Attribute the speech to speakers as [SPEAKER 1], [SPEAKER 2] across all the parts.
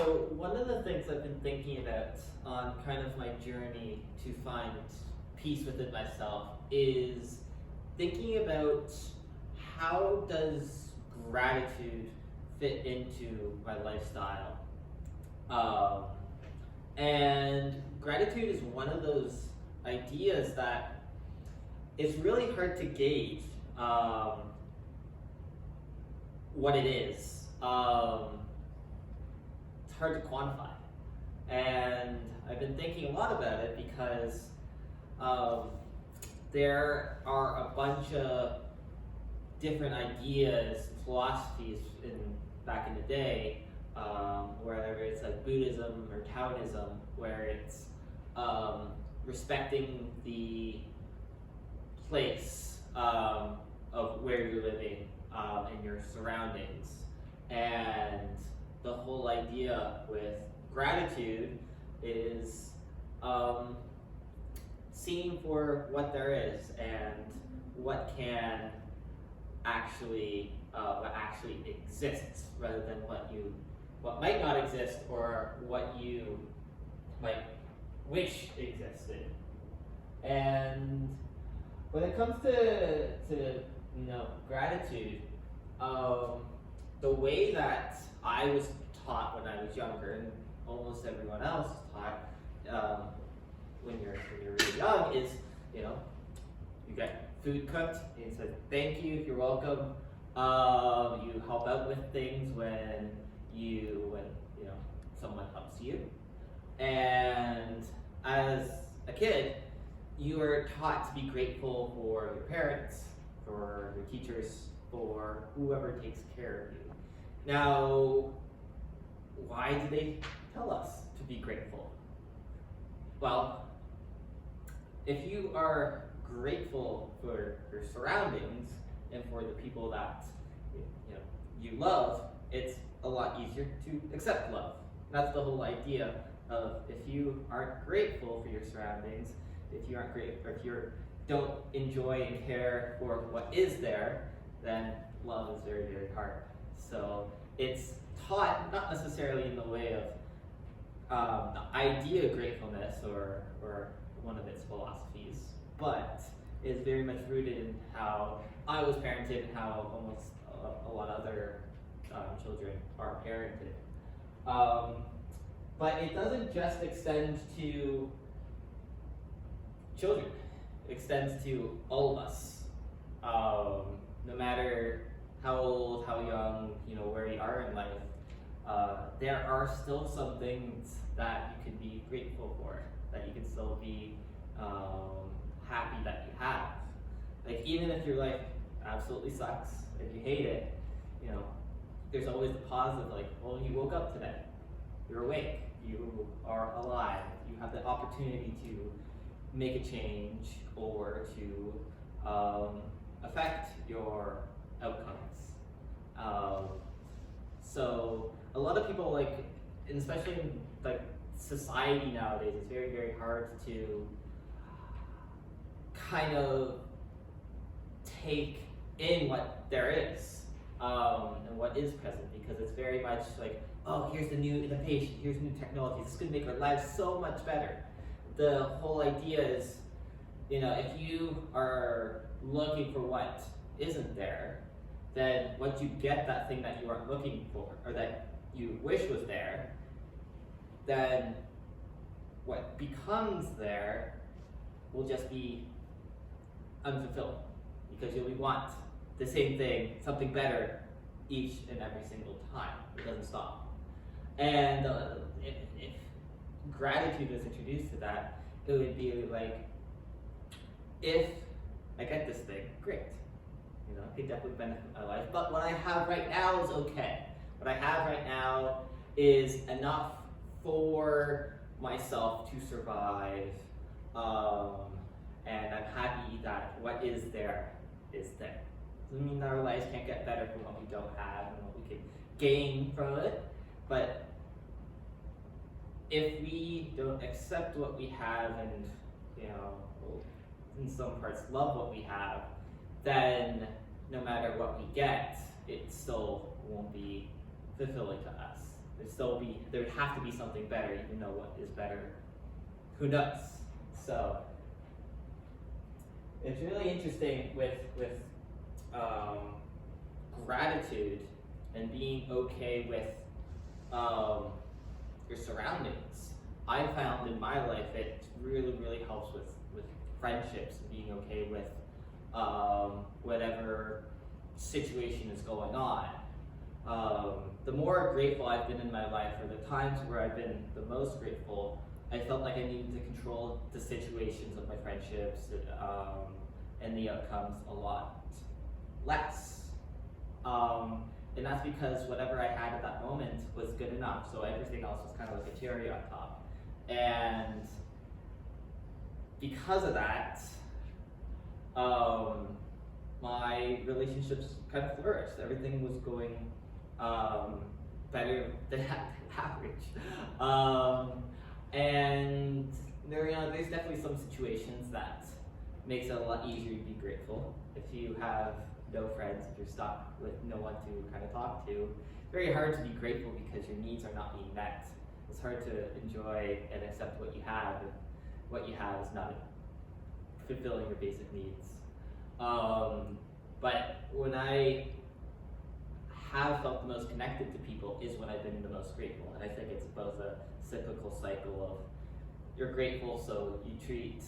[SPEAKER 1] So one of the things I've been thinking about on kind of my journey to find peace within myself is thinking about how does gratitude fit into my lifestyle. Um, and gratitude is one of those ideas that it's really hard to gauge what it is. It's hard to quantify. And I've been thinking a lot about it because there are a bunch of different ideas, philosophies back in the day, whether it's like Buddhism or Taoism, where it's respecting the place of where you're living and your surroundings. And the whole idea with gratitude is seeing for what there is and what can actually exists, rather than what might not exist or what you might wish existed. And when it comes to gratitude, the way that I was taught when I was younger, and almost everyone else is taught when you're really young, is you get food cooked, and you say thank you, you're welcome. You help out with things when someone helps you, and as a kid, you are taught to be grateful for your parents, for your teachers, for whoever takes care of you. Now, why do they tell us to be grateful? Well, if you are grateful for your surroundings and for the people that you love, it's a lot easier to accept love. That's the whole idea of, if you aren't grateful for your surroundings, if you aren't great, or if you don't enjoy and care for what is there, then love is very, very hard. So it's taught not necessarily in the way of the idea of gratefulness or one of its philosophies, but is very much rooted in how I was parented and how almost a lot of other children are parented. But it doesn't just extend to children. It extends to all of us. No matter how old, how young, where you are in life, there are still some things that you can be grateful for, that you can still be happy that you have. Like, even if your life absolutely sucks and you hate it, there's always the positive, like, well, you woke up today, you're awake, you are alive, you have the opportunity to make a change or to affect your outcomes. So a lot of people, and especially in society nowadays, it's very, very hard to kind of take in what there is and what is present, because it's very much like, oh, here's the new innovation, here's new technology, this is going to make our lives so much better. The whole idea is, if you are looking for what isn't there, then once you get that thing that you aren't looking for, or that you wish was there, then what becomes there will just be unfulfilled, because you'll want the same thing, something better, each and every single time. It doesn't stop. And if gratitude was introduced to that, it would be like, if I get this thing, great. It could definitely benefit my life, but what I have right now is okay. What I have right now is enough for myself to survive, and I'm happy that what is there is there. Doesn't mean that our lives can't get better from what we don't have and what we can gain from it, but if we don't accept what we have and, in some parts love what we have, then no matter what we get, it still won't be fulfilling to us. there would have to be something better, even though what is better, who knows? So it's really interesting with gratitude and being okay with your surroundings. I found in my life it really helps with friendships, being okay with whatever situation is going on. The more grateful I've been in my life, or the times where I've been the most grateful, I felt like I needed to control the situations of my friendships and the outcomes a lot less. And that's because whatever I had at that moment was good enough, so everything else was kind of like a cherry on top. And because of that, my relationships kind of flourished. Everything was going better than average. And there's definitely some situations that makes it a lot easier to be grateful. If you have no friends, if you're stuck with no one to kind of talk to, it's very hard to be grateful because your needs are not being met. It's hard to enjoy and accept what you have if what you have is not fulfilling your basic needs. But when I have felt the most connected to people is when I've been the most grateful. And I think it's both a cyclical cycle of you're grateful, so you treat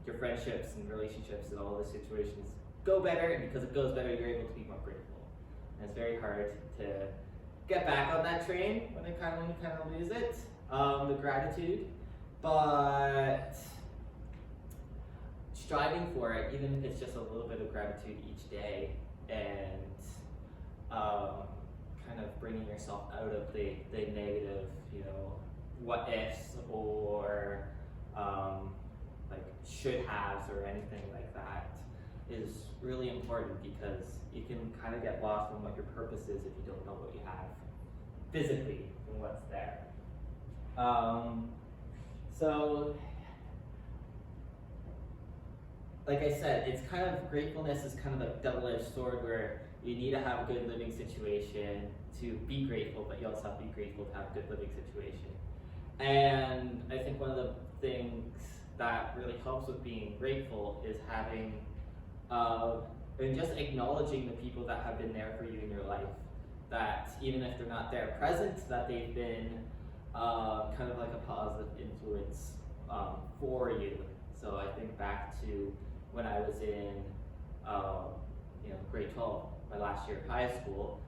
[SPEAKER 1] your friendships and relationships and all the situations go better, and because it goes better, you're able to be more grateful. And it's very hard to get back on that train when you kind of lose it, the gratitude. But striving for it, even if it's just a little bit of gratitude each day, and kind of bringing yourself out of the negative, what ifs or like should haves or anything like that, is really important, because you can kind of get lost in what your purpose is if you don't know what you have physically and what's there. So, like I said, it's kind of, gratefulness is kind of a double-edged sword where you need to have a good living situation to be grateful, but you also have to be grateful to have a good living situation. And I think one of the things that really helps with being grateful is having and just acknowledging the people that have been there for you in your life, that even if they're not there present, that they've been kind of like a positive influence for you. So I think back to when I was in grade 12, my last year of high school,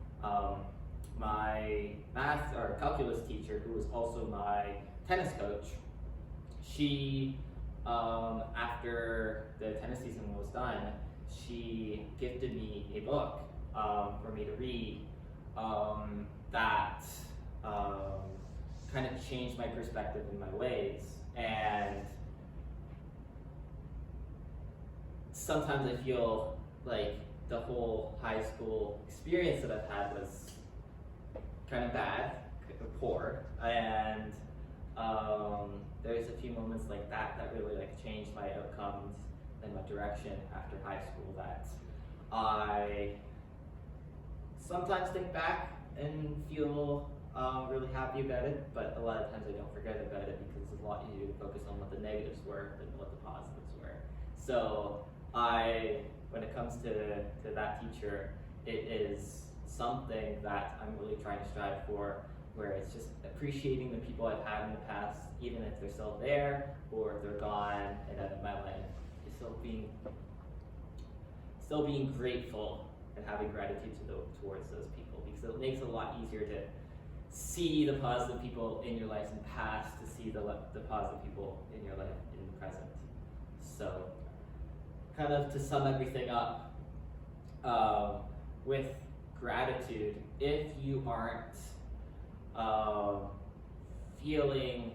[SPEAKER 1] my math or calculus teacher, who was also my tennis coach, she, after the tennis season was done, she gifted me a book for me to read that kind of changed my perspective and my ways. And sometimes I feel like the whole high school experience that I've had was kind of bad, poor, and there's a few moments like that really like changed my outcomes and my direction after high school, that I sometimes think back and feel really happy about it, but a lot of times I don't forget about it because it's a lot easier to focus on what the negatives were than what the positives were. So when it comes to that teacher, it is something that I'm really trying to strive for, where it's just appreciating the people I've had in the past, even if they're still there or if they're gone and out of my life, is still being grateful and having gratitude towards those people, because it makes it a lot easier to see the positive people in your life in the past, to see the positive people in your life in the present. So, kind of to sum everything up, with gratitude, if you aren't feeling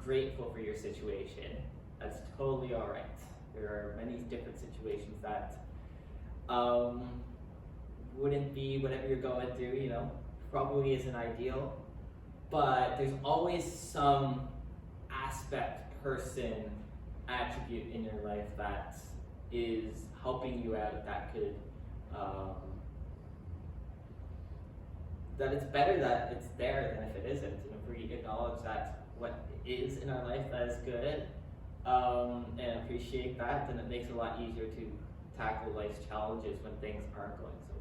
[SPEAKER 1] grateful for your situation, that's totally all right. There are many different situations that wouldn't be whatever you're going through, probably isn't ideal, but there's always some aspect, person, attribute in your life that is helping you out, that could that it's better that it's there than if it isn't. And if we acknowledge that what is in our life that is good, and appreciate that, then it makes it a lot easier to tackle life's challenges when things aren't going so